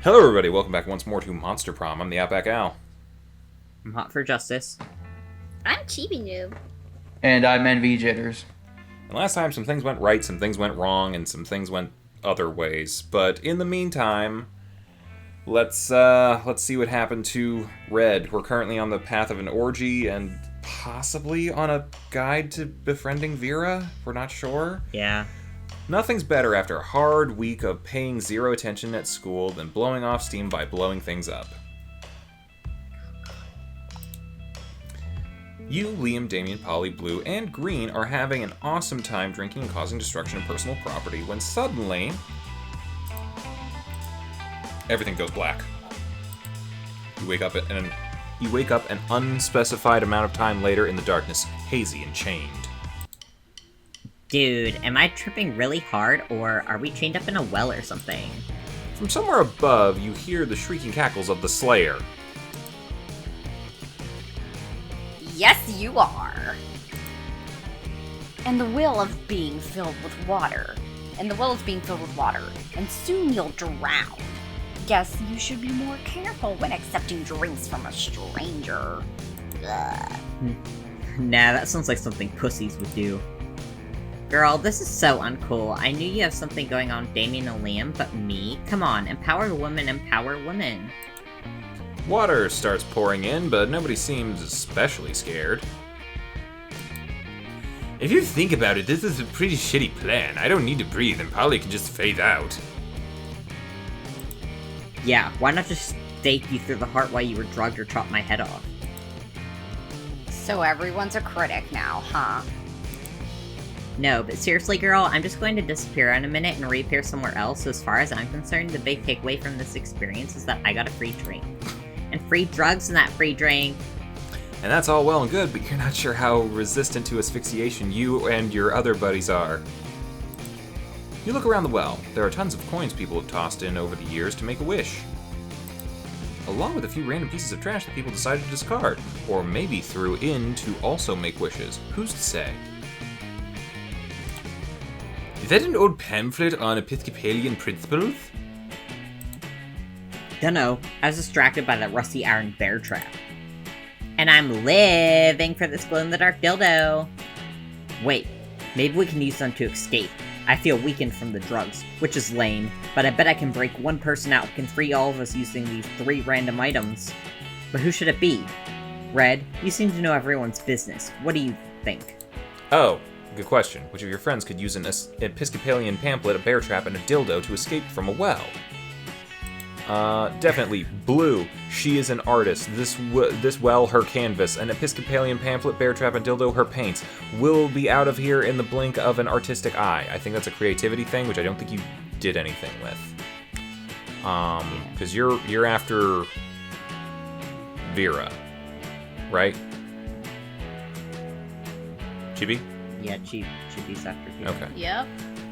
Hello everybody, welcome back once more to Monster Prom. I'm the OutbackAl. I'm hot for justice. I'm Chibi Noob. And I'm NV Jitters. And last time some things went right, some things went wrong, and some things went other ways. But in the meantime, let's see what happened to Red. We're currently on the path of an orgy and possibly on a guide to befriending Vera. We're not sure. Yeah. Nothing's better after a hard week of paying zero attention at school than blowing off steam by blowing things up. You, Liam, Damien, Polly, Blue, and Green are having an awesome time drinking and causing destruction of personal property when suddenly everything goes black. You wake up an unspecified amount of time later in the darkness, hazy and chained. Dude, am I tripping really hard, or are we chained up in a well or something? From somewhere above, you hear the shrieking cackles of the Slayer. Yes, you are. And the will of being filled with water. And the well is being filled with water. And soon you'll drown. Guess you should be more careful when accepting drinks from a stranger. Ugh. Nah, that sounds like something pussies would do. Girl, this is so uncool. I knew you have something going on with Damien and Liam, but me? Come on, empower women, empower women. Water starts pouring in, but nobody seems especially scared. If you think about it, this is a pretty shitty plan. I don't need to breathe, and Polly can just fade out. Yeah, why not just stake you through the heart while you were drugged or chop my head off? So everyone's a critic now, huh? No, but seriously, girl, I'm just going to disappear in a minute and reappear somewhere else. So as far as I'm concerned, the big takeaway from this experience is that I got a free drink. And free drugs in that free drink. And that's all well and good, but you're not sure how resistant to asphyxiation you and your other buddies are. You look around the well. There are tons of coins people have tossed in over the years to make a wish. Along with a few random pieces of trash that people decided to discard, or maybe threw in to also make wishes. Who's to say? Is that an old pamphlet on Episcopalian principles? Dunno, I was distracted by that rusty iron bear trap. And I'm living for this glow-in-the-dark dildo. Wait, maybe we can use them to escape. I feel weakened from the drugs, which is lame, but I bet I can break one person out who can free all of us using these 3 random items. But who should it be? Red, you seem to know everyone's business. What do you think? Oh, good question. Which of your friends could use an Episcopalian pamphlet, a bear trap, and a dildo to escape from a well? Definitely Blue. She is an artist. This well, her canvas. An Episcopalian pamphlet, bear trap, and dildo, her paints. We'll be out of here in the blink of an artistic eye. I think that's a creativity thing, which I don't think you did anything with. Because you're after Vera, right? Chibi? Yeah, Chibi's after you. Okay. Yep.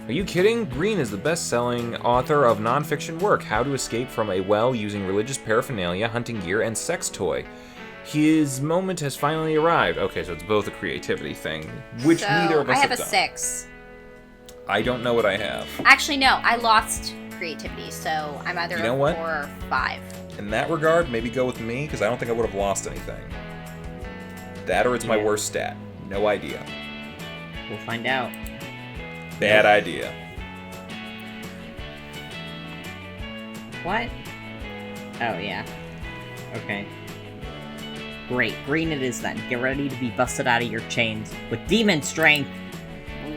Are you kidding? Green is the best-selling author of nonfiction work, How to Escape from a Well Using Religious Paraphernalia, Hunting Gear, and Sex Toy. His moment has finally arrived. Okay, so it's both a creativity thing, which neither of us I have a done. 6. I don't know what I have. Actually, no, I lost creativity, so I'm either You know a what? 4 or 5. In that regard, maybe go with me, because I don't think I would have lost anything. That or it's my Yeah. worst stat. No idea. We'll find out. Bad idea. What? Oh, yeah. Okay. Great, green it is then. Get ready to be busted out of your chains with demon strength!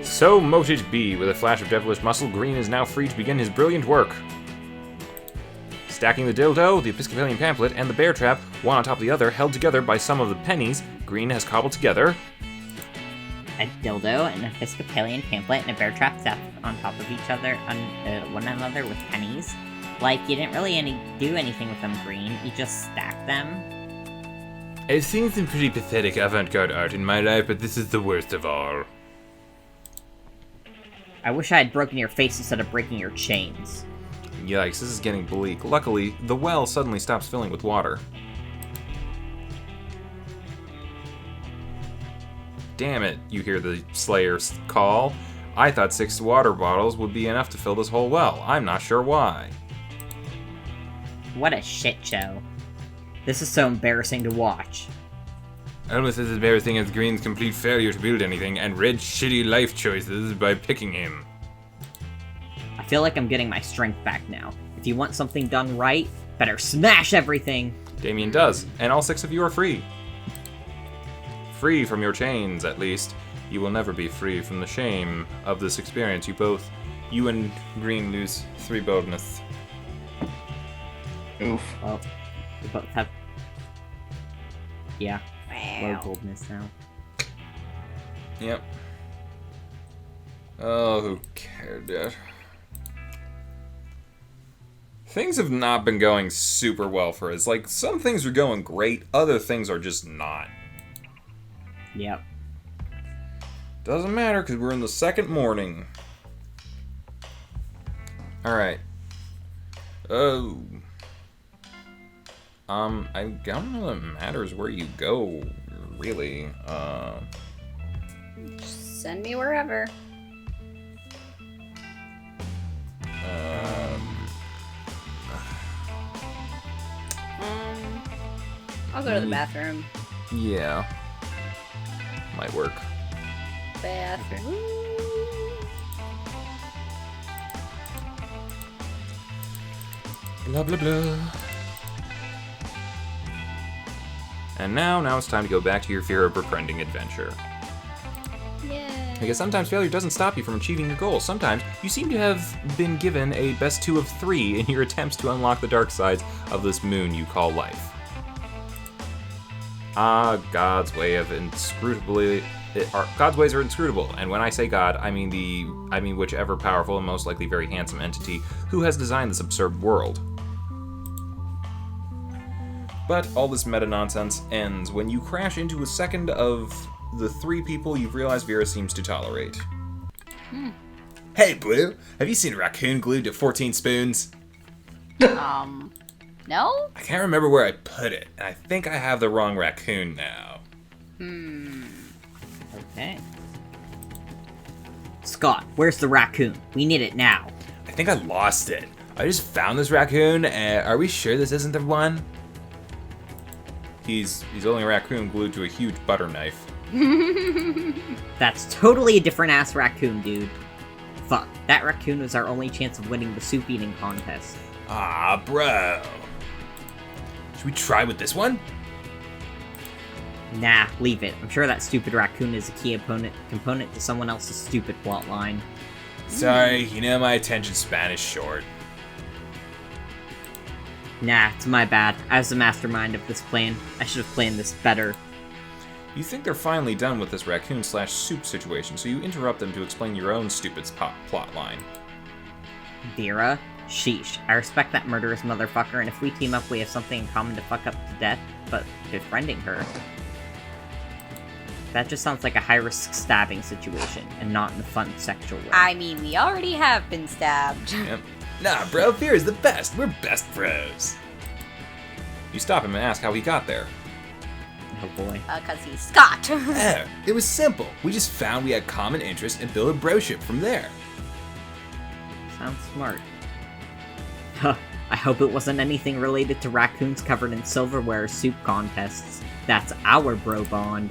So mote it be. With a flash of devilish muscle, Green is now free to begin his brilliant work. Stacking the dildo, the Episcopalian pamphlet, and the bear trap, one on top of the other, held together by some of the pennies, Green has cobbled together A dildo, an Episcopalian pamphlet, and a bear trap stacked on top of each other, on one another with pennies. Like, you didn't really do anything with them, Green. You just stacked them. I've seen some pretty pathetic avant-garde art in my life, but this is the worst of all. I wish I had broken your face instead of breaking your chains. Yikes, this is getting bleak. Luckily, the well suddenly stops filling with water. Damn it, you hear the Slayer's call. I thought 6 water bottles would be enough to fill this whole well. I'm not sure why. What a shit show. This is so embarrassing to watch. Almost as embarrassing as Green's complete failure to build anything, and Red's shitty life choices by picking him. I feel like I'm getting my strength back now. If you want something done right, better smash everything! Damien does, and all 6 of you are free. Free from your chains, at least. You will never be free from the shame of this experience. You and Green lose 3 boldness. Oof. Well, we both have... Yeah, low Wow. boldness now. Yep. Oh, who cared yet? Things have not been going super well for us. Like, some things are going great, other things are just not. Yep. Doesn't matter, because we're in the 2nd morning. Alright. Oh. I don't know that it matters where you go, really. Send me wherever. I'll go to the bathroom. Yeah. Might work. Bathroom. Blah, blah, blah. And now it's time to go back to your fear of befriending adventure. Yay. Because sometimes failure doesn't stop you from achieving your goals. Sometimes you seem to have been given a best 2 of 3 in your attempts to unlock the dark sides of this moon you call life. God's way of God's ways are inscrutable, and when I say God, I mean whichever powerful and most likely very handsome entity who has designed this absurd world. But all this meta-nonsense ends when you crash into a second of the 3 people you've realized Vera seems to tolerate. Hey, Blue, have you seen a raccoon glued to 14 spoons? No? I can't remember where I put it, and I think I have the wrong raccoon now. Okay. Scott, where's the raccoon? We need it now. I think I lost it. I just found this raccoon, and are we sure this isn't the one? He's only a raccoon glued to a huge butter knife. That's totally a different ass raccoon, dude. Fuck, that raccoon was our only chance of winning the soup eating contest. Ah, bro. Should we try with this one? Nah, leave it. I'm sure that stupid raccoon is a key component to someone else's stupid plotline. Sorry, my attention span is short. Nah, it's my bad. I was the mastermind of this plan. I should have planned this better. You think they're finally done with this raccoon/soup situation, so you interrupt them to explain your own stupid plot line. Vera? Sheesh. I respect that murderous motherfucker, and if we team up, we have something in common to fuck up to death, but befriending her. That just sounds like a high-risk stabbing situation, and not in a fun sexual way. I mean, we already have been stabbed. Yep. Nah, bro, Vera's the best. We're best bros. You stop him and ask how he got there. Oh boy. 'Cause he's Scott. Oh, it was simple. We just found we had common interests and built a broship from there. Sounds smart. Huh. I hope it wasn't anything related to raccoons covered in silverware soup contests. That's our bro bond.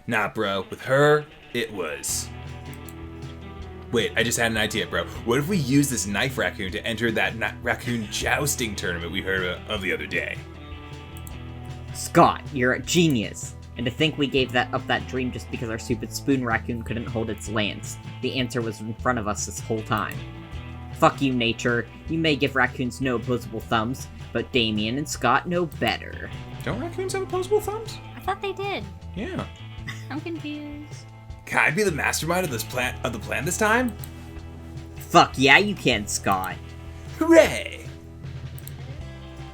Nah, bro, with her, it was. Wait, I just had an idea, bro. What if we use this knife raccoon to enter that raccoon jousting tournament we heard of the other day? Scott, you're a genius. And to think we gave up that dream just because our stupid spoon raccoon couldn't hold its lance. The answer was in front of us this whole time. Fuck you, nature. You may give raccoons no opposable thumbs, but Damien and Scott know better. Don't raccoons have opposable thumbs? I thought they did. Yeah. I'm confused. Can I be the mastermind of the plan this time? Fuck yeah, you can, Scott. Hooray!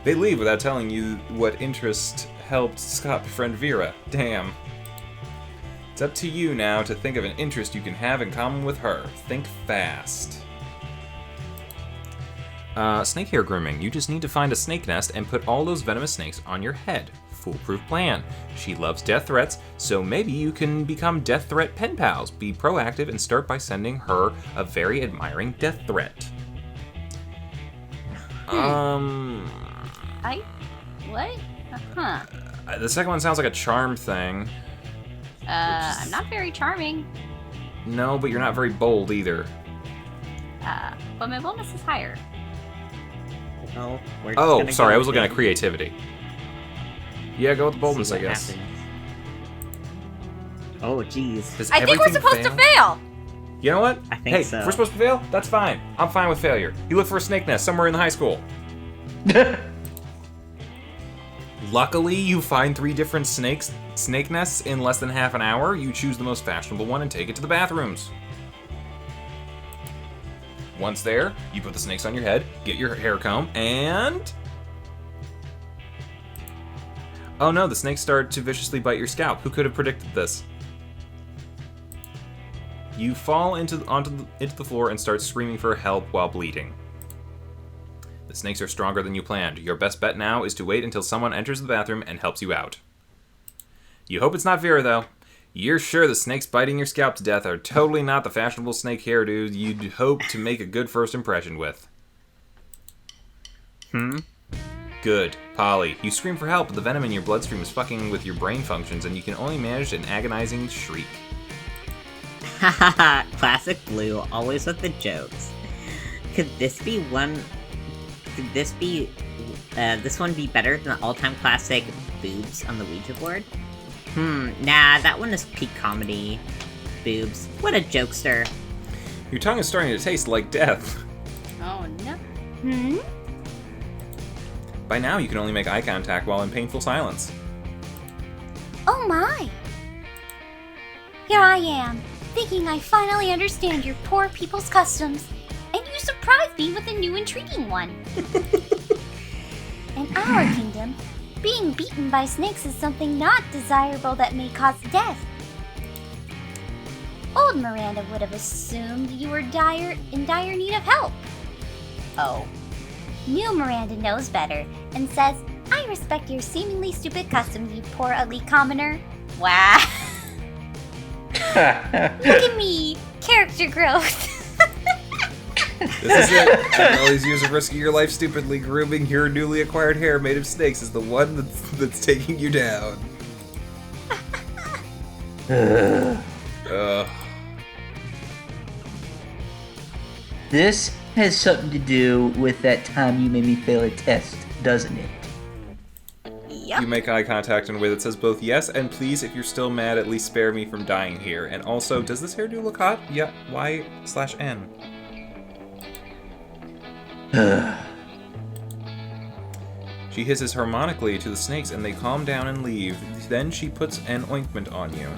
They leave without telling you what interest helped Scott befriend Vera. Damn. It's up to you now to think of an interest you can have in common with her. Think fast. Snake hair grooming. You just need to find a snake nest and put all those venomous snakes on your head. Foolproof plan. She loves death threats, so maybe you can become death threat pen pals. Be proactive and start by sending her a very admiring death threat. What? Huh. The second one sounds like a charm thing. I'm not very charming. No, but you're not very bold either. But my bonus is higher. Well, we're just Oh, gonna sorry, go I was with looking at it. creativity. Yeah, go with the boldness, See I what guess. happens. Oh, jeez. Does I think we're everything supposed to fail! You know what? I think hey, so. if we're supposed to fail, that's fine. I'm fine with failure. You look for a snake nest somewhere in the high school. Luckily, you find 3 different snake nests in less than half an hour. You choose the most fashionable one and take it to the bathrooms. Once there, you put the snakes on your head, get your hair comb, and... Oh no, the snakes start to viciously bite your scalp. Who could have predicted this? You fall into the floor and start screaming for help while bleeding. The snakes are stronger than you planned. Your best bet now is to wait until someone enters the bathroom and helps you out. You hope it's not Vera, though. You're sure the snakes biting your scalp to death are totally not the fashionable snake hairdo you'd hope to make a good first impression with. Good. Polly, you scream for help, but the venom in your bloodstream is fucking with your brain functions, and you can only manage an agonizing shriek. Hahaha, classic Blue, always with the jokes. Could this be one... Could this be... this one be better than the all-time classic Boobs on the Ouija board? Nah, that one is peak comedy. Boobs. What a jokester. Your tongue is starting to taste like death. Oh no. By now, you can only make eye contact while in painful silence. Oh my! Here I am, thinking I finally understand your poor people's customs, and you surprised me with a new intriguing one. In our kingdom, being beaten by snakes is something not desirable that may cause death. Old Miranda would have assumed you were in dire need of help. Oh. New Miranda knows better and says, I respect your seemingly stupid customs, you poor ugly commoner. Wow. Look at me. Character growth. This is it. After all these years of risking your life stupidly, grooming your newly acquired hair made of snakes is the one that's taking you down. This has something to do with that time you made me fail a test, doesn't it? Yep. You make eye contact in a way that says both yes and please, if you're still mad, at least spare me from dying here. And also, does this hairdo look hot? Yeah, Y/N. She hisses harmonically to the snakes and they calm down and leave. Then she puts an ointment on you.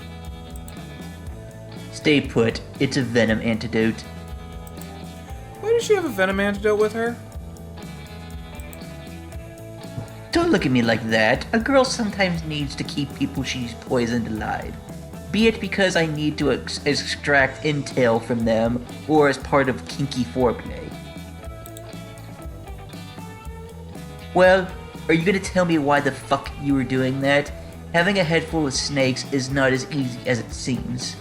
Stay put. It's a venom antidote. Why does she have a venom antidote with her? Don't look at me like that. A girl sometimes needs to keep people she's poisoned alive. Be it because I need to extract intel from them, or as part of kinky foreplay. Well, are you gonna tell me why the fuck you were doing that? Having a head full of snakes is not as easy as it seems.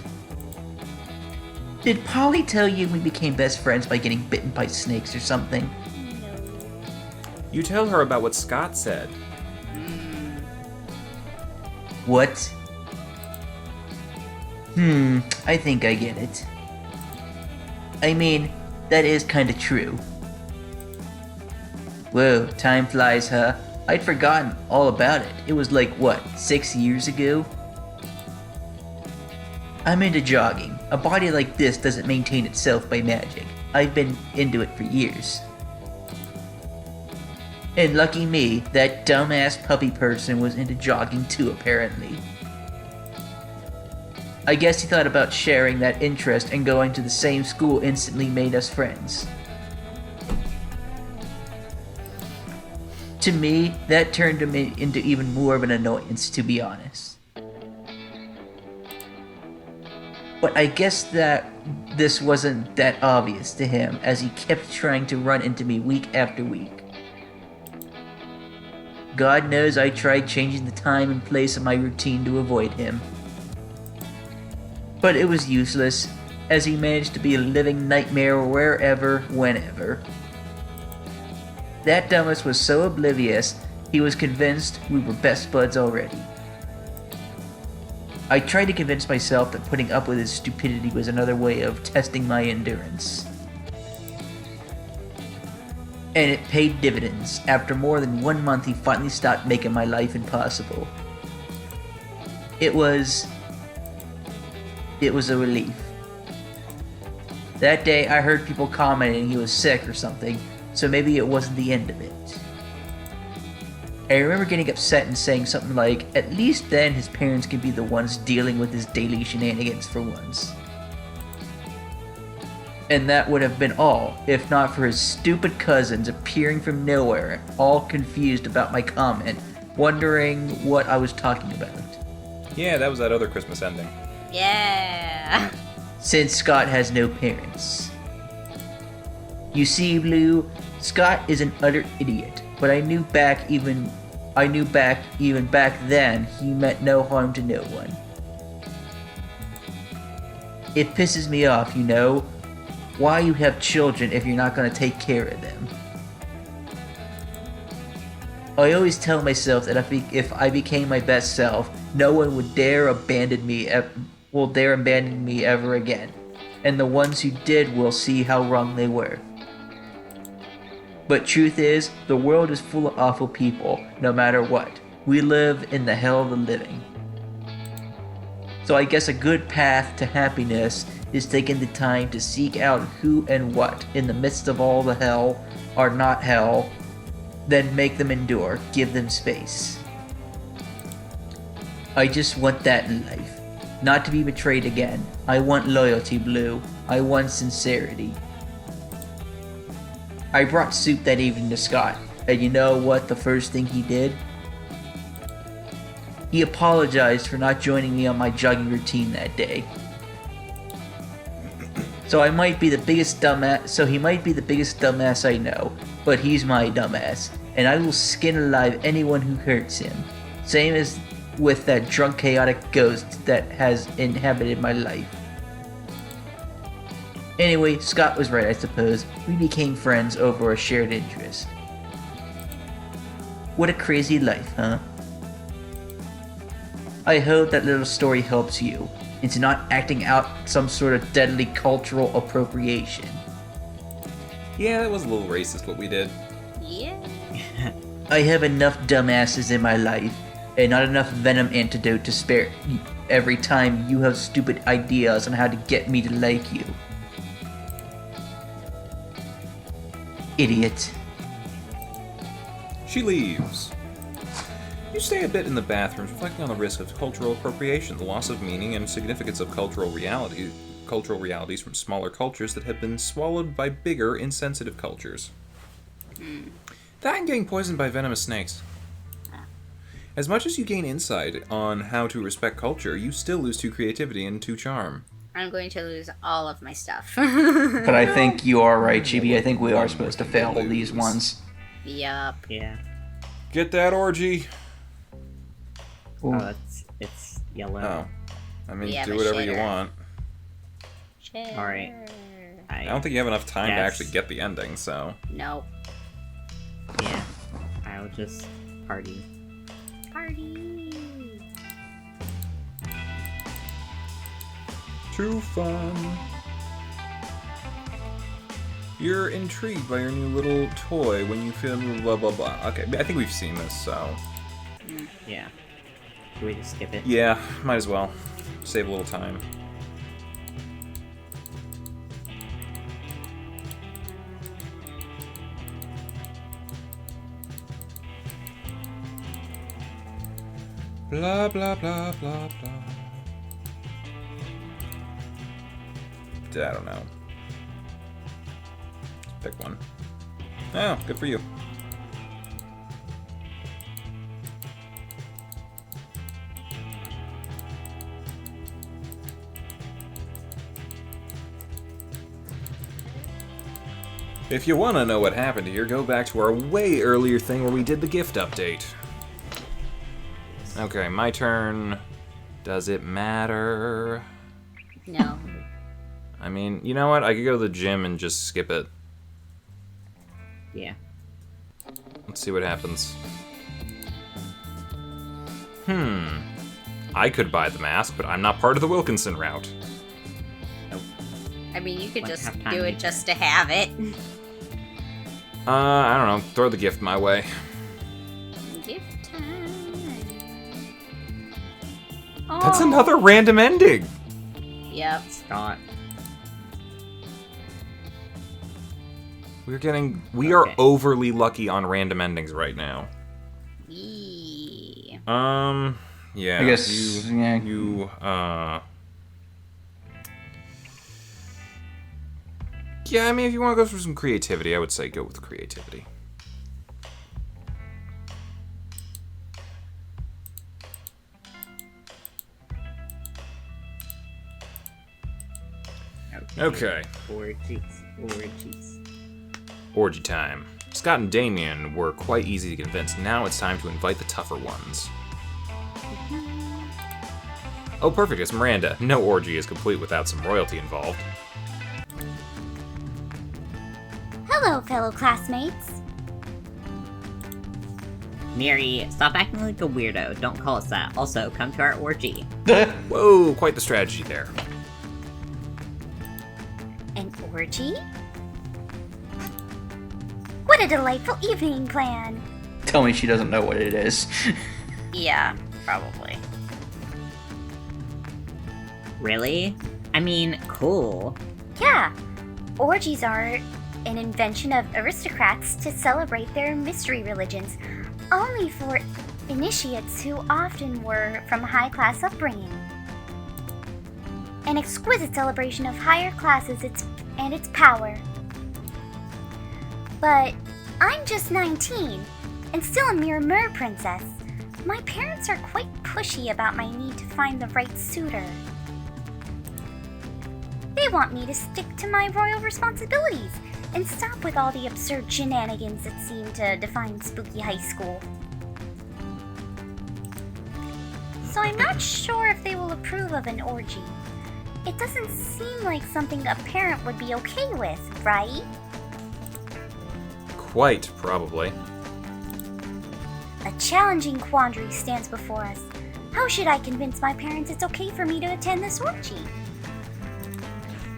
Did Polly tell you we became best friends by getting bitten by snakes or something? You tell her about what Scott said. What? I think I get it. I mean, that is kinda true. Whoa, time flies, huh? I'd forgotten all about it. It was like, what, 6 years ago? I'm into jogging. A body like this doesn't maintain itself by magic. I've been into it for years. And lucky me, that dumbass puppy person was into jogging too, apparently. I guess he thought about sharing that interest and going to the same school instantly made us friends. To me, that turned him into even more of an annoyance, to be honest. But I guess that this wasn't that obvious to him, as he kept trying to run into me week after week. God knows I tried changing the time and place of my routine to avoid him. But it was useless, as he managed to be a living nightmare wherever, whenever. That dumbass was so oblivious He was convinced we were best buds already. I tried to convince myself that putting up with his stupidity was another way of testing my endurance. And it paid dividends. After more than 1 month, he finally stopped making my life impossible. It was a relief. That day, I heard people commenting he was sick or something, so maybe it wasn't the end of it. I remember getting upset and saying something like, at least then his parents can be the ones dealing with his daily shenanigans for once. And that would have been all, if not for his stupid cousins appearing from nowhere, all confused about my comment, wondering what I was talking about. Yeah, that was that other Christmas ending. Yeah. Since Scott has no parents. You see, Blue, Scott is an utter idiot, but I knew back even back then he meant no harm to no one. It pisses me off, you know. Why you have children if you're not gonna take care of them? I always tell myself that if I became my best self, no one would dare abandon me ever again, and the ones who did will see how wrong they were. But truth is, the world is full of awful people, no matter what. We live in the hell of the living. So I guess a good path to happiness is taking the time to seek out who and what, in the midst of all the hell, are not hell, then make them endure, give them space. I just want that in life. Not to be betrayed again. I want loyalty, Blue. I want sincerity. I brought soup that evening to Scott, and you know what the first thing he did? He apologized for not joining me on my jogging routine that day. So he might be the biggest dumbass I know, but he's my dumbass, and I will skin alive anyone who hurts him. Same as with that drunk chaotic ghost that has inhabited my life. Anyway, Scott was right, I suppose. We became friends over a shared interest. What a crazy life, huh? I hope that little story helps you into not acting out some sort of deadly cultural appropriation. Yeah, that was a little racist what we did. Yeah. I have enough dumbasses in my life, and not enough venom antidote to spare every time you have stupid ideas on how to get me to like you. Idiot. She leaves. You stay a bit in the bathrooms, reflecting on the risk of cultural appropriation, the loss of meaning and significance of cultural realities from smaller cultures that have been swallowed by bigger, insensitive cultures. That and getting poisoned by venomous snakes. As much as you gain insight on how to respect culture, you still lose 2 creativity and 2 charm. I'm going to lose all of my stuff. But I think you are right, Chibi. I think we are supposed to fail these ones. Yup. Yeah. Get that orgy! Ooh. Oh, it's yellow. Oh. I mean, Yeah, do but whatever you shader. want. Alright. I don't think you have enough time to Yes. actually get the ending, so... Nope. Yeah. I'll just party. Party. Too fun. You're intrigued by your new little toy when you feel blah blah blah. Okay, I think we've seen this, so... Yeah. Should we just skip it? Yeah, might as well. Save a little time. Blah blah blah blah blah. I don't know. Pick one. Oh, good for you. If you want to know what happened here, go back to our way earlier thing where we did the gift update. Okay, my turn. Does it matter? No. I mean, you know what? I could go to the gym and just skip it. Yeah. Let's see what happens. I could buy the mask, but I'm not part of the Wilkinson route. I mean, you could Wouldn't just have time do to it do just to have it. I don't know. Throw the gift my way. Gift time. That's Oh. another random ending. Yep. Scott. We are Okay. overly lucky on random endings right now. Yee. Yeah. I guess, yeah. Yeah, I mean, if you want to go for some creativity, I would say go with creativity. Okay. Orgies. Orgy time. Scott and Damien were quite easy to convince. Now it's time to invite the tougher ones. Oh, perfect. It's Miranda. No orgy is complete without some royalty involved. Hello, fellow classmates. Miri, stop acting like a weirdo. Don't call us that. Also, come to our orgy. Whoa, quite the strategy there. An orgy? What a delightful evening plan. Tell me she doesn't know what it is. Yeah, probably. Really? I mean, cool. Yeah, orgies are an invention of aristocrats to celebrate their mystery religions, only for initiates who often were from high-class upbringing. An exquisite celebration of higher classes and its power. But I'm just 19, and still a mere mer princess. My parents are quite pushy about my need to find the right suitor. They want me to stick to my royal responsibilities and stop with all the absurd shenanigans that seem to define spooky high school. So I'm not sure if they will approve of an orgy. It doesn't seem like something a parent would be okay with, right? Quite, probably. A challenging quandary stands before us. How should I convince my parents it's okay for me to attend this orgy?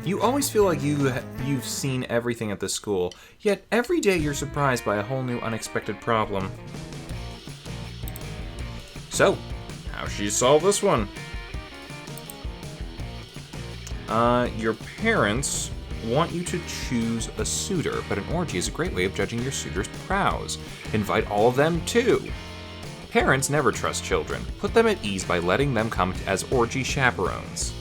You always feel like you've seen everything at this school, yet every day you're surprised by a whole new unexpected problem. So, how should you solve this one? Your parents want you to choose a suitor, but an orgy is a great way of judging your suitor's prowess. Invite all of them too. Parents never trust children. Put them at ease by letting them come as orgy chaperones.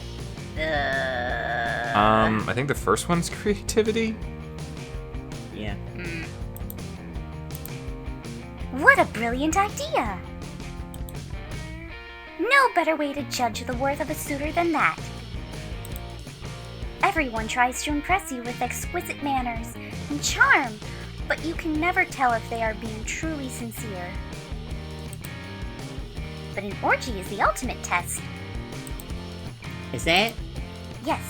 I think the first one's creativity. Yeah. What a brilliant idea! No better way to judge the worth of a suitor than that. Everyone tries to impress you with exquisite manners and charm, but you can never tell if they are being truly sincere. But an orgy is the ultimate test. Is it? Yes,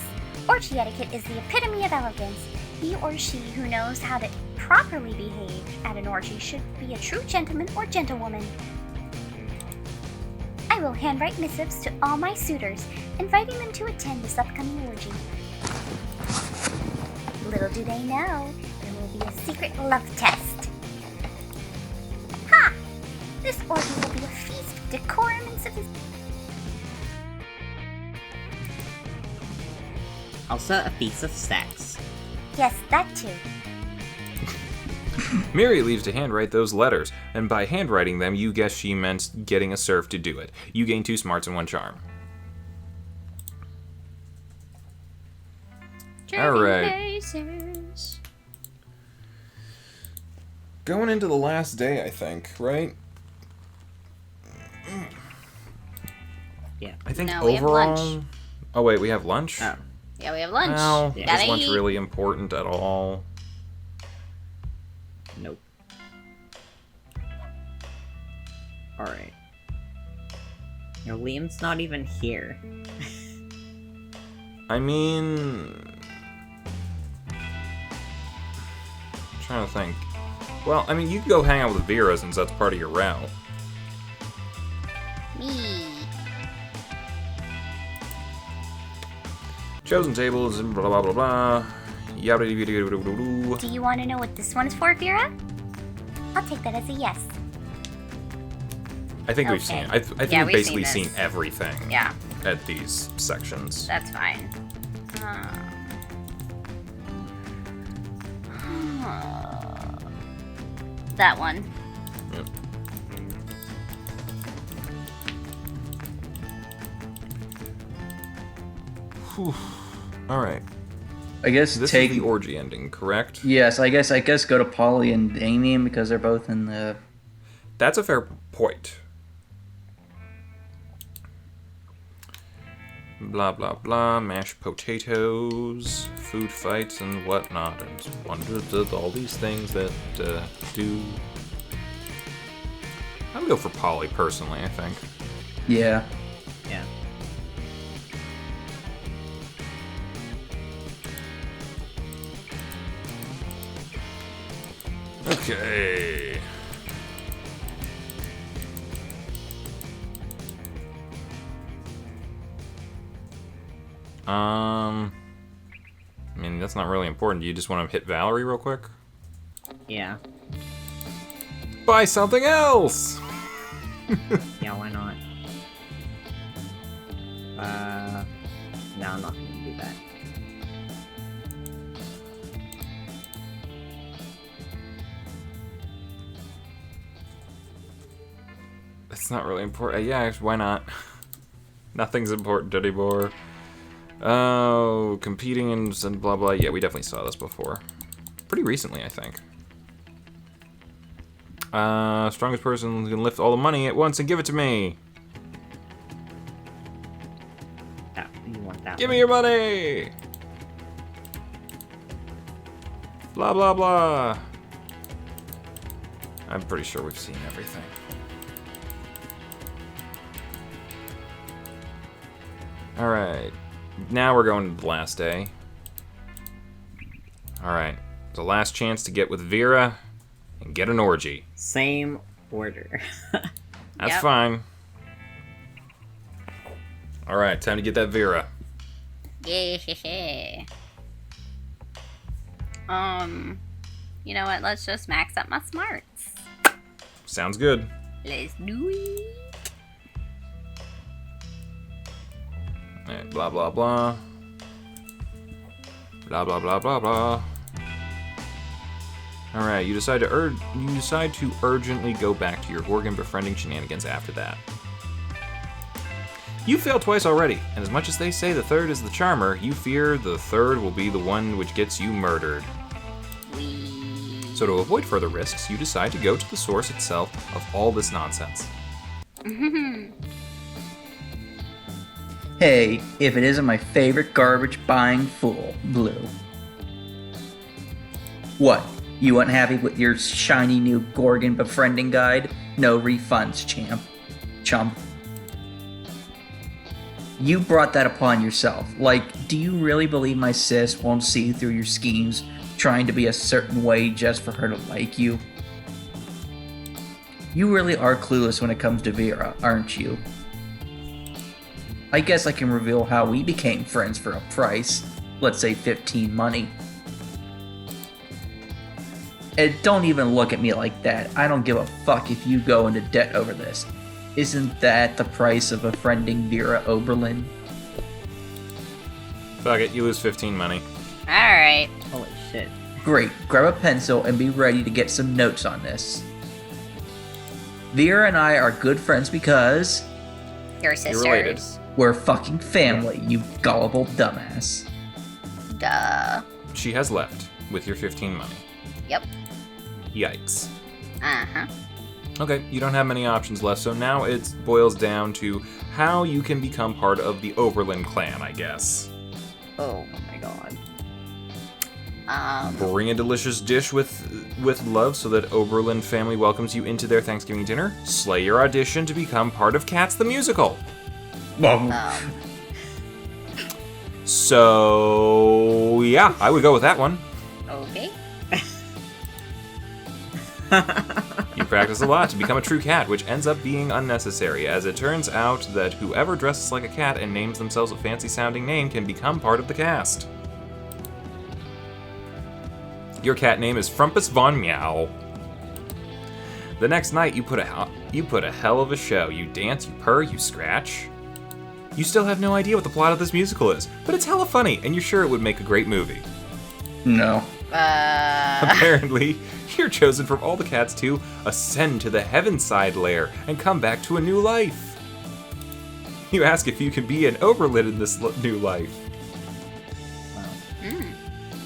orgy etiquette is the epitome of elegance. He or she who knows how to properly behave at an orgy should be a true gentleman or gentlewoman. I will handwrite missives to all my suitors, inviting them to attend this upcoming orgy. Little do they know, there will be a secret love test. Ha! This orgy will be a feast of decorum and sophistication. Also a piece of sex. Yes, that too. Miri leaves to handwrite those letters, and by handwriting them, you guess she meant getting a serf to do it. You gain 2 smarts and 1 charm. Alright. Going into the last day, I think, right? Yeah. I think No, we have overall... lunch. Oh wait, we have lunch? Oh. Yeah, we have lunch. Well, Yeah. is Gotta lunch eat. really important at all? Nope. Alright. Liam's not even here. I mean... I'm trying to think. Well, I mean, you can go hang out with Vera since that's part of your route. Me. Chosen tables and blah blah blah blah. Yada yada yada yada yada. Do you want to know what this one is for, Vera? I'll take that as a yes. I think we've Okay. seen it. I think Yeah, we've we've basically seen seen this. everything Yeah, at these sections. that's fine. That one. Yep. Whew. All right. I guess This take. is the orgy ending, correct? Yes, I guess go to Polly and Damien because they're both in the. That's a fair point. Blah blah blah, mashed potatoes, food fights and whatnot, and wonders of all these things that do. I would go for Polly personally, I think. Yeah. Yeah. Okay. I mean, that's not really important. Do you just want to hit Valerie real quick? Yeah. Buy something else! Yeah, why not? No, I'm not gonna do that. It's not really important. Yeah, why not? Nothing's important anymore. Oh, competing and blah blah. Yeah, we definitely saw this before. Pretty recently, I think. Strongest person can lift all the money at once and give it to me. That, you want that Give one. me your money! Blah blah blah. I'm pretty sure we've seen everything. Alright. Now we're going to the last day. Alright. The last chance to get with Vera and get an orgy. Same order. That's Yep. fine. Alright, time to get that Vera. Yeah. You know what? Let's just max up my smarts. Sounds good. Let's do it. Alright, blah blah blah. Blah blah blah blah blah. Alright, you decide to urgently go back to your Gorgon befriending shenanigans after that. You failed twice already, and as much as they say the third is the charmer, you fear the third will be the one which gets you murdered. So to avoid further risks, you decide to go to the source itself of all this nonsense. Hey, if it isn't my favorite garbage buying fool, Blue. What? You unhappy with your shiny new Gorgon befriending guide? No refunds, chump. You brought that upon yourself. Like, do you really believe my sis won't see through your schemes, trying to be a certain way just for her to like you? You really are clueless when it comes to Vera, aren't you? I guess I can reveal how we became friends for a price. Let's say 15 money. And don't even look at me like that. I don't give a fuck if you go into debt over this. Isn't that the price of befriending Vera Oberlin? Fuck it, you lose 15 money. Alright. Holy shit. Great, grab a pencil and be ready to get some notes on this. Vera and I are good friends because Your sisters. related. we're fucking family, you gullible dumbass. Duh. She has left with your 15 money. Yep. Yikes. Uh-huh. Okay, you don't have many options left, so now it boils down to how you can become part of the Oberlin clan, I guess. Oh my god. Bring a delicious dish with love so that Oberlin family welcomes you into their Thanksgiving dinner. Slay your audition to become part of Cats the Musical. So, yeah, I would go with that one. Okay. You practice a lot to become a true cat, which ends up being unnecessary, as it turns out that whoever dresses like a cat and names themselves a fancy-sounding name can become part of the cast. Your cat name is Frumpus Von Meow. The next night, you put a hell of a show. You dance, you purr, you scratch. You still have no idea what the plot of this musical is, but it's hella funny, and you're sure it would make a great movie. No. Apparently, you're chosen from all the cats to ascend to the Heavenside lair and come back to a new life. You ask if you can be an Oberlin in this new life.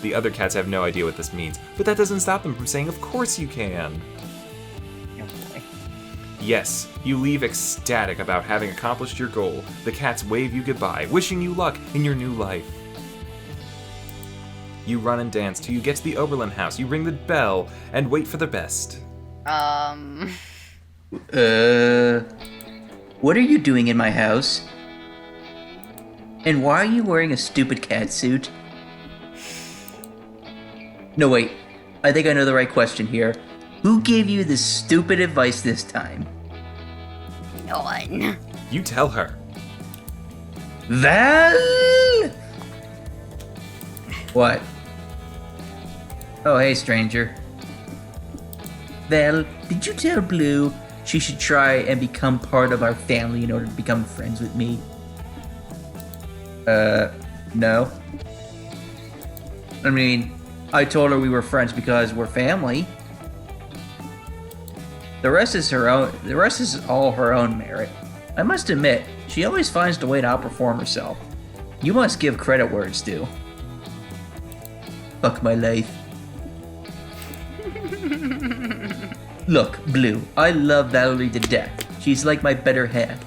The other cats have no idea what this means, but that doesn't stop them from saying, of course you can. Oh boy. Yes, you leave ecstatic about having accomplished your goal. The cats wave you goodbye, wishing you luck in your new life. You run and dance till you get to the Oberlin house. You ring the bell and wait for the best. What are you doing in my house? And why are you wearing a stupid cat suit? No, wait. I think I know the right question here. Who gave you this stupid advice this time? No one. You tell her. Val? What? Oh, hey, stranger. Val, did you tell Blue she should try and become part of our family in order to become friends with me? No. I mean, I told her we were friends because we're family. The rest is all her own merit. I must admit, she always finds a way to outperform herself. You must give credit where it's due. Fuck my life. Look, Blue, I love Valerie to death. She's like my better half.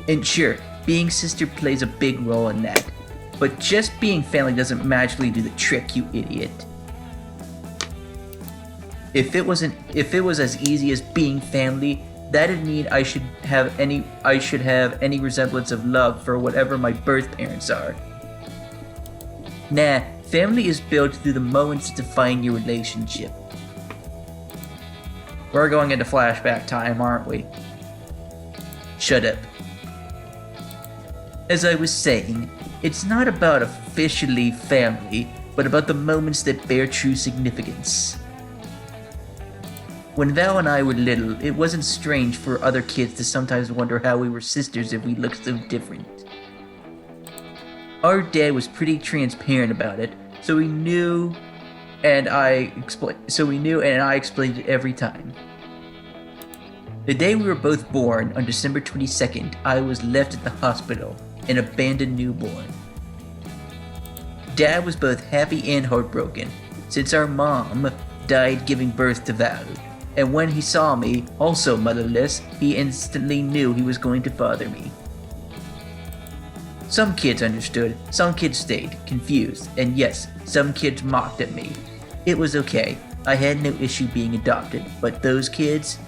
And sure, being sister plays a big role in that. But just being family doesn't magically do the trick, you idiot. If it was as easy as being family, that'd mean I should have any resemblance of love for whatever my birth parents are. Nah, family is built through the moments that define your relationship. We're going into flashback time, aren't we? Shut up. As I was saying, it's not about officially family, but about the moments that bear true significance. When Val and I were little, it wasn't strange for other kids to sometimes wonder how we were sisters if we looked so different. Our dad was pretty transparent about it, so we knew, and I explained it every time. The day we were both born, on December 22nd, I was left at the hospital, an abandoned newborn. Dad was both happy and heartbroken, since our mom died giving birth to Val, and when he saw me, also motherless, he instantly knew he was going to father me. Some kids understood, some kids stayed, confused, and yes, some kids mocked at me. It was okay, I had no issue being adopted, but those kids,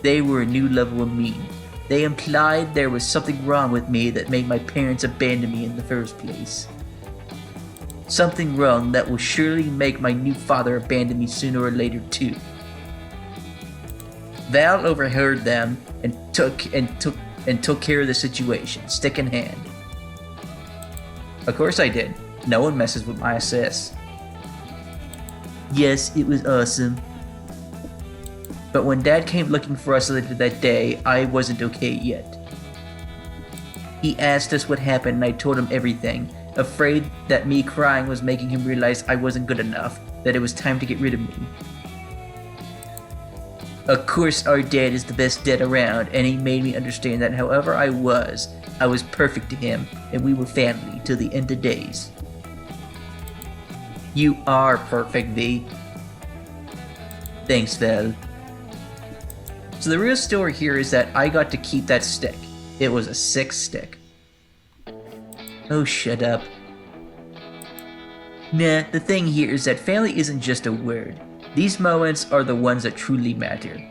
they were a new level of mean. They implied there was something wrong with me that made my parents abandon me in the first place. Something wrong that will surely make my new father abandon me sooner or later too. Val overheard them and took care of the situation, stick in hand. Of course I did. No one messes with my assists. Yes, it was awesome. But when Dad came looking for us later that day, I wasn't okay yet. He asked us what happened and I told him everything, afraid that me crying was making him realize I wasn't good enough, that it was time to get rid of me. Of course, our dad is the best dad around, and he made me understand that however I was perfect to him, and we were family till the end of days. You are perfect, V. Thanks, Val. So the real story here is that I got to keep that stick. It was a sick stick. Oh, shut up. Nah, the thing here is that family isn't just a word. These moments are the ones that truly matter.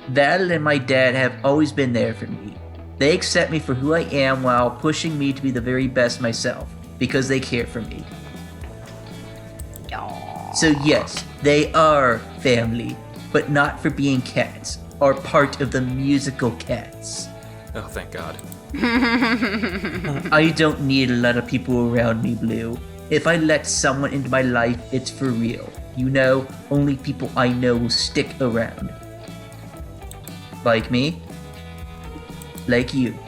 Val and my dad have always been there for me. They accept me for who I am while pushing me to be the very best myself, because they care for me. Aww. So yes, they are family, but not for being cats, or part of the musical Cats. Oh, thank God. I don't need a lot of people around me, Blue. If I let someone into my life, it's for real. You know, only people I know will stick around. Like me? Like you.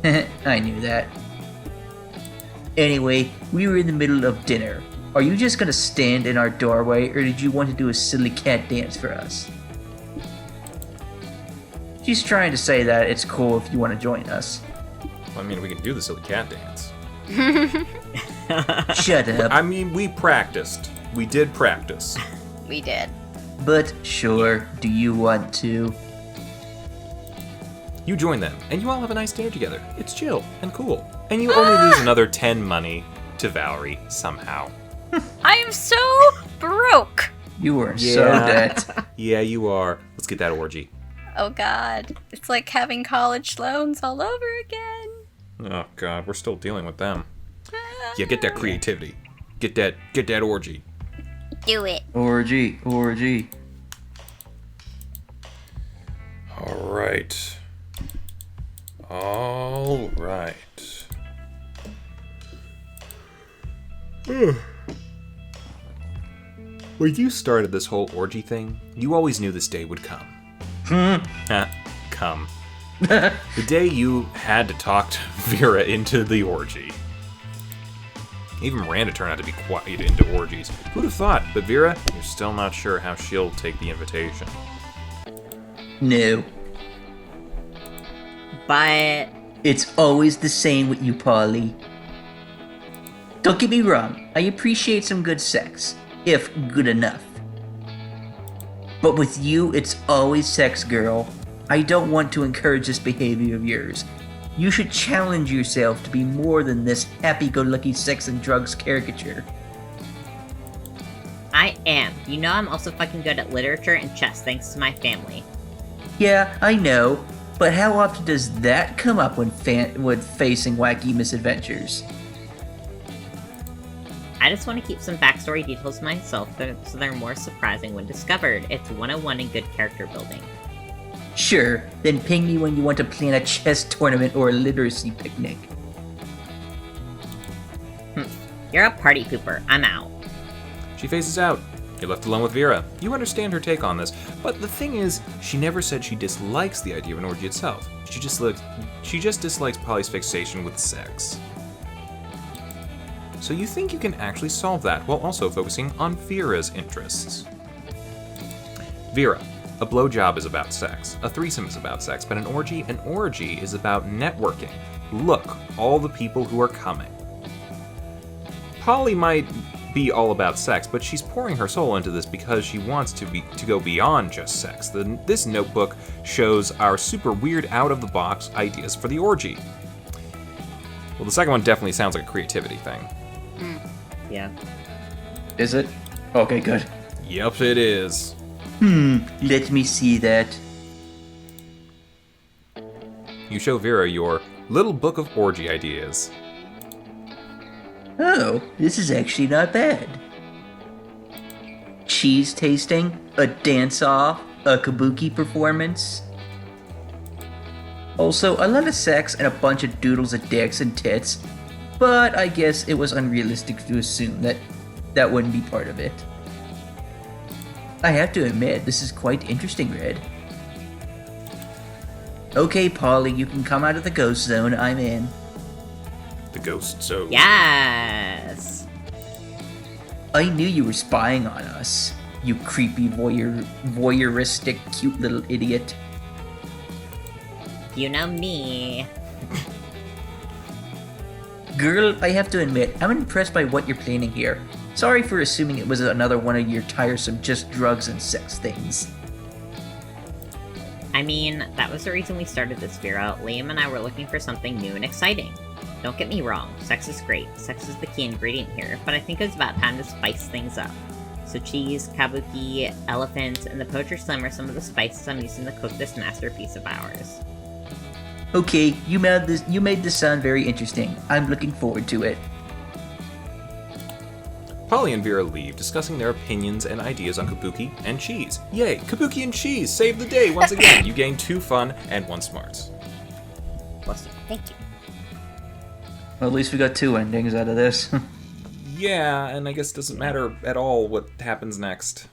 I knew that. Anyway, we were in the middle of dinner. Are you just gonna stand in our doorway, or did you want to do a silly cat dance for us? She's trying to say that it's cool if you want to join us. Well, I mean, we can do the silly cat dance. Shut up. I mean, we practiced. We did practice. We did. But sure, do you want to? You join them, and you all have a nice dinner together. It's chill and cool. And you only lose another 10 money to Valerie somehow. I am so broke. You are so dead. Yeah, you are. Let's get that orgy. Oh God, it's like having college loans all over again. Oh God, we're still dealing with them. Yeah, get that creativity. Get that orgy. Do it. Orgy. All right. When you started this whole orgy thing, you always knew this day would come. Come. The day you had to talk to Vera into the orgy. Even Miranda turned out to be quite into orgies. Who'd have thought? But Vera, you're still not sure how she'll take the invitation. No. But It's always the same with you, Polly. Don't get me wrong, I appreciate some good sex, if good enough. But with you, it's always sex, girl. I don't want to encourage this behavior of yours. You should challenge yourself to be more than this happy-go-lucky sex and drugs caricature. I am. You know I'm also fucking good at literature and chess thanks to my family. Yeah, I know, but how often does that come up when facing wacky misadventures? I just want to keep some backstory details to myself so they're more surprising when discovered. It's 101 in good character building. Sure, then ping me when you want to plan a chess tournament or a literacy picnic. You're a party pooper. I'm out. She phases out. You're left alone with Vera. You understand her take on this, but the thing is, she never said she dislikes the idea of an orgy itself. She just dislikes Polly's fixation with sex. So you think you can actually solve that while also focusing on Vera's interests. Vera, a blowjob is about sex, a threesome is about sex, but an orgy is about networking. Look, all the people who are coming. Polly might be all about sex, but she's pouring her soul into this because she wants to go beyond just sex. This notebook shows our super weird out-of-the-box ideas for the orgy. Well, the second one definitely sounds like a creativity thing. Yeah. Is it? Okay, good. Yep, it is. Let me see that. You show Vera your little book of orgy ideas. Oh, this is actually not bad. Cheese tasting, a dance-off, a kabuki performance. Also, a lot of sex and a bunch of doodles of dicks and tits, but I guess it was unrealistic to assume that wouldn't be part of it. I have to admit, this is quite interesting, Red. Okay, Polly, you can come out of the ghost zone. I'm in. The ghost zone. Yes! I knew you were spying on us, you creepy voyeuristic cute little idiot. You know me. Girl, I have to admit, I'm impressed by what you're planning here. Sorry for assuming it was another one of your tiresome just drugs and sex things. I mean, that was the reason we started this, Vera. Liam and I were looking for something new and exciting. Don't get me wrong, sex is great. Sex is the key ingredient here, but I think it's about time to spice things up. So cheese, kabuki, elephants, and the poacher slim are some of the spices I'm using to cook this masterpiece of ours. Okay, you made this sound very interesting. I'm looking forward to it. Polly and Vera leave, discussing their opinions and ideas on kabuki and cheese. Yay, kabuki and cheese saved the day once again. You gained 2 fun and 1 smarts. Bless you. Thank you. Well, at least we got 2 endings out of this. Yeah, and I guess it doesn't matter at all what happens next.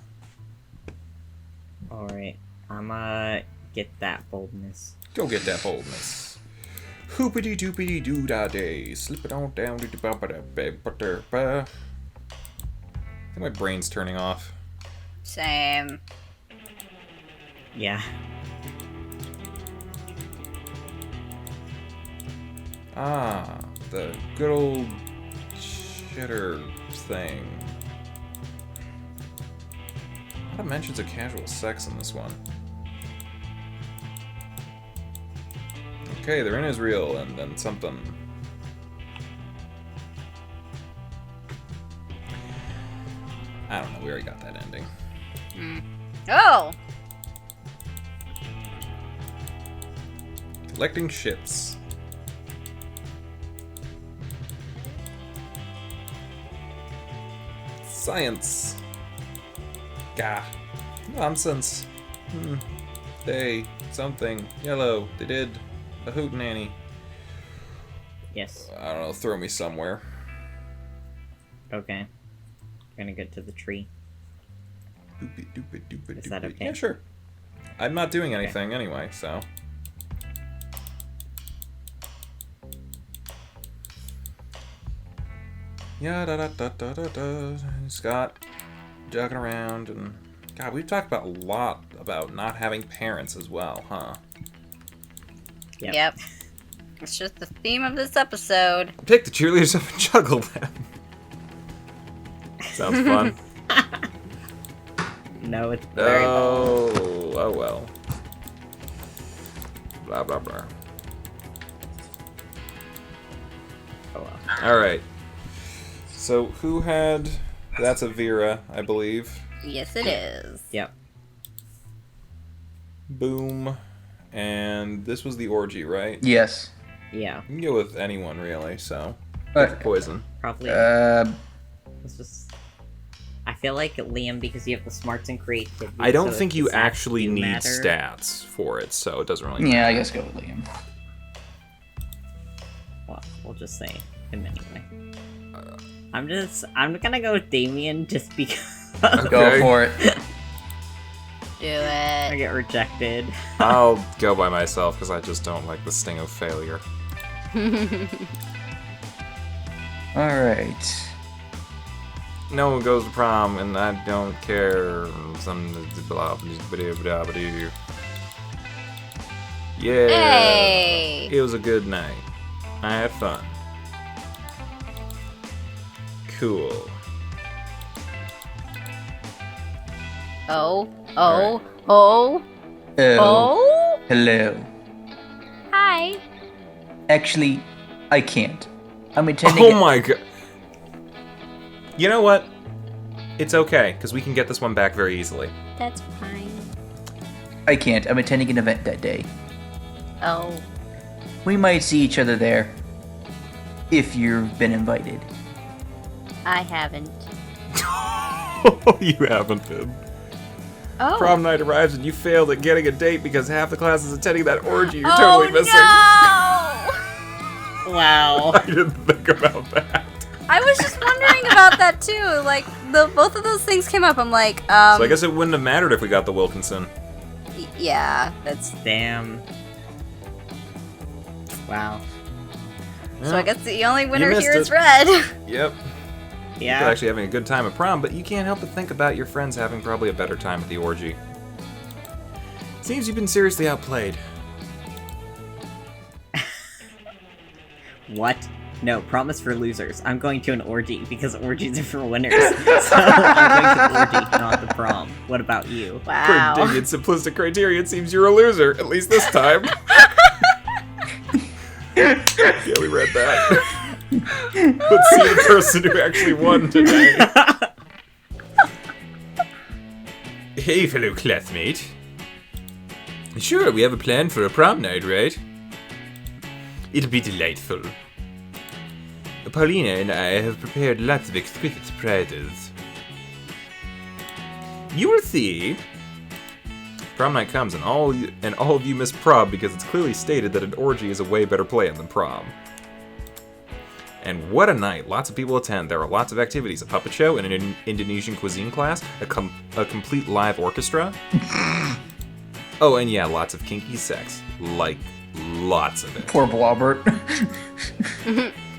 Alright, get that boldness. Go get that boldness. Hoopity doopity doo da day. Slip it on down to the ba ba da ba ba da ba. I think my brain's turning off. Same. Yeah. Ah, the good old cheddar thing. A lot of mentions of casual sex in this one. Okay, they're in Israel and then something. I don't know, we already got that ending. Oh! Collecting ships. Science. Gah. Nonsense. They. Something. Yellow. They did. A hootenanny. Yes. I don't know, throw me somewhere. Okay. Gonna get to the tree. Doopy, doopy, doopy, Is that doopy. okay? Yeah, sure. I'm not doing anything anyway, so. Yeah, da da da da da da. Scott jogging around, and God, we've talked about a lot about not having parents as well, huh? Yep. It's just the theme of this episode. Pick the cheerleaders up and juggle them. Sounds fun. No, it's very Oh well. Blah blah blah. Oh well. All right. So who had? That's a Vera, I believe. Yes, it is. Yep. Boom. And this was the orgy, right? Yes. Yeah. You can go with anyone, really, so. Okay. Poison. Probably. Let's just. I feel like Liam, because you have the smarts and creativity. I don't so think if you the stats actually do need matter- stats for it, so it doesn't really matter. Yeah, I guess go with Liam. Well, we'll just say him anyway. I'm gonna go with Damien just because Go Okay. for it. Do I it. get rejected. I'll go by myself because I just don't like the sting of failure. Alright. No one goes to prom, and I don't care. Some blah blah blah blah. Yeah. Hey! It was a good night. I had fun. Cool. Oh. Alright. Oh. Oh. Oh. Hello. Hi. Actually, I can't. I'm intending. Oh my god. You know what? It's okay, because we can get this one back very easily. That's fine. I can't. I'm attending an event that day. Oh. We might see each other there. If you've been invited. I haven't. You haven't been. Oh. Prom night arrives and you failed at getting a date because half the class is attending that orgy you're Oh, totally missing. No! Wow. I didn't think about that. I was just wondering about that too. Like both of those things came up. I'm like, So I guess it wouldn't have mattered if we got the Wilkinson. yeah, that's. Damn. Wow. So I guess the only winner missed here is it. red. Yep. You're Yeah. actually having a good time at prom, but you can't help but think about your friends having probably a better time at the orgy. Seems you've been seriously outplayed. What? No, promise for losers. I'm going to an orgy because orgies are for winners. So I'm going to the orgy, not the prom. What about you? Wow. For David's simplistic criteria, it seems you're a loser, at least this time. Yeah, we read that. Let's see the person who actually won today. Hey, fellow classmate. Sure, we have a plan for a prom night, right? It'll be delightful. Paulina and I have prepared lots of exquisite surprises. You will see. Prom night comes, and all of you miss prom because it's clearly stated that an orgy is a way better plan than prom. And what a night! Lots of people attend. There are lots of activities: a puppet show, and an Indonesian cuisine class, a complete live orchestra. Oh, and yeah, lots of kinky sex. Like, lots of it. Poor Blobbert.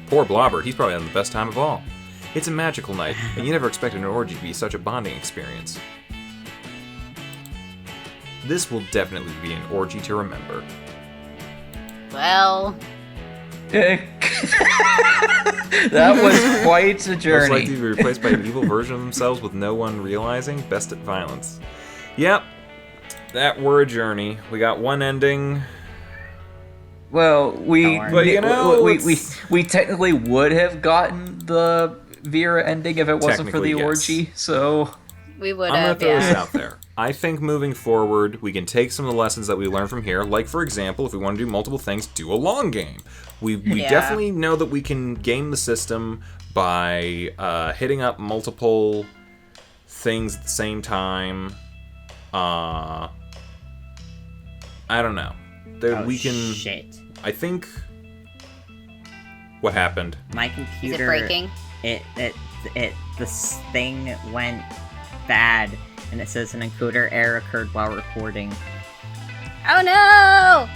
Poor Blobbert, he's probably having the best time of all. It's a magical night, and you never expected an orgy to be such a bonding experience. This will definitely be an orgy to remember. Well, That was quite a Most journey. likely to be replaced by an evil version of themselves with no one realizing. Best at violence. Yep, that were a journey. We got one ending. Well, we But, you know, we technically would have gotten the Vera ending if it wasn't for the Technically, yes. orgy. So we would I'm gonna have, throw this yeah. out there. I think moving forward, we can take some of the lessons that we learned from here. Like, for example, if we want to do multiple things, do a long game. We Yeah. definitely know that we can game the system by hitting up multiple things at the same time. I don't know. We can. Shit. I think. What happened? My Is computer. it breaking? This thing went bad, and it says an encoder error occurred while recording. Oh no!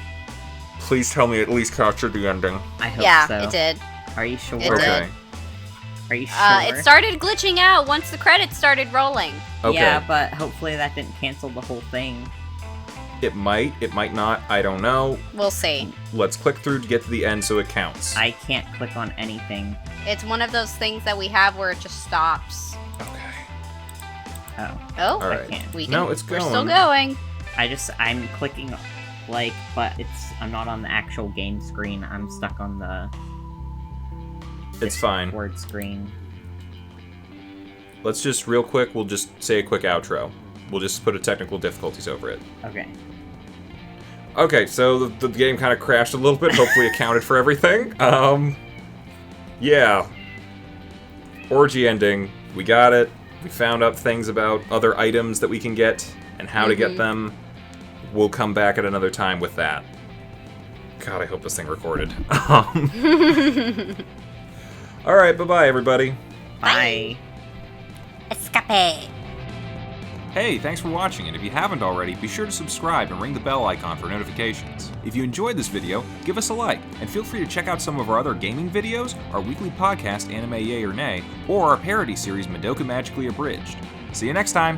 Please tell me at least captured the ending. I hope Yeah, so. it did. Are you sure? It Okay. did. Are you sure? It started glitching out once the credits started rolling. Okay. Yeah, but hopefully that didn't cancel the whole thing. It might not. I don't know. We'll see. Let's click through to get to the end so it counts. I can't click on anything. It's one of those things that we have where it just stops. Okay. Oh. Oh, All right. can't. we can, No, it's we're going. still going. I'm clicking, like, but I'm not on the actual game screen. I'm stuck on the It's fine. Discord screen. Let's just real quick. We'll just say a quick outro. We'll just put a technical difficulties over it. Okay. Okay, so the game kind of crashed a little bit. Hopefully, accounted for everything. Yeah. Orgy ending. We got it. We found out things about other items that we can get and how to get them. We'll come back at another time with that. God, I hope this thing recorded. All right, bye-bye, everybody. Bye. Escape. Hey, thanks for watching, and if you haven't already, be sure to subscribe and ring the bell icon for notifications. If you enjoyed this video, give us a like, and feel free to check out some of our other gaming videos, our weekly podcast Anime Yay or Nay, or our parody series Madoka Magically Abridged. See you next time!